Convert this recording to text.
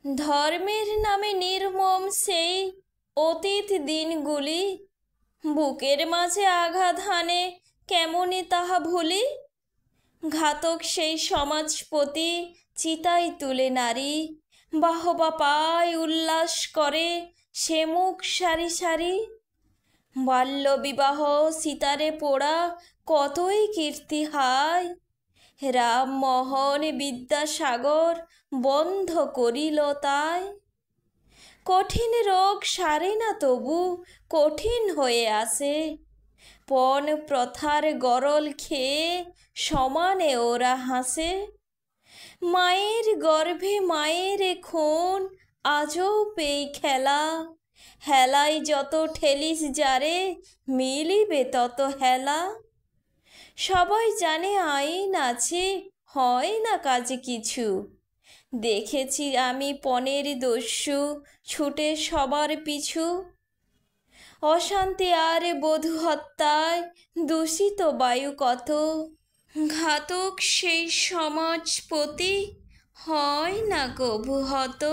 ধর্মের নামে নির্মম সেই অতীত দিনগুলি বুকের মাঝে আঘাত হানে, কেমনে তাহা ভুলি। ঘাতক সেই সমাজপতি চিতায় তুলে নারী, বাহবা পায় উল্লাস করে সে মুখ সারি সারি। বাল্যবিবাহ সীতারে পোড়া কতই কীর্তি হায়, রামমোহন বিদ্যাসাগর বন্ধ করিল তাই। কঠিন রোগ সারে না তবু কঠিন হয়ে আসে, পণ প্রথার গরল খেয়ে সমানে ওরা হাসে। মায়ের গর্ভে মায়ের খুন আজও পেই খেলা, হেলায় যত ঠেলিস যারে মিলিবে তত হেলা। সবাই জানে আইন আছে, হয় না কাজে কিছু, দেখেছি আমি পণের দস্যু ছুটে সবার পিছু। অশান্তি আর বধূ হত্যায় দূষিত বায়ু কত, ঘাতক সেই সমাজপতি হয় না কভু হত।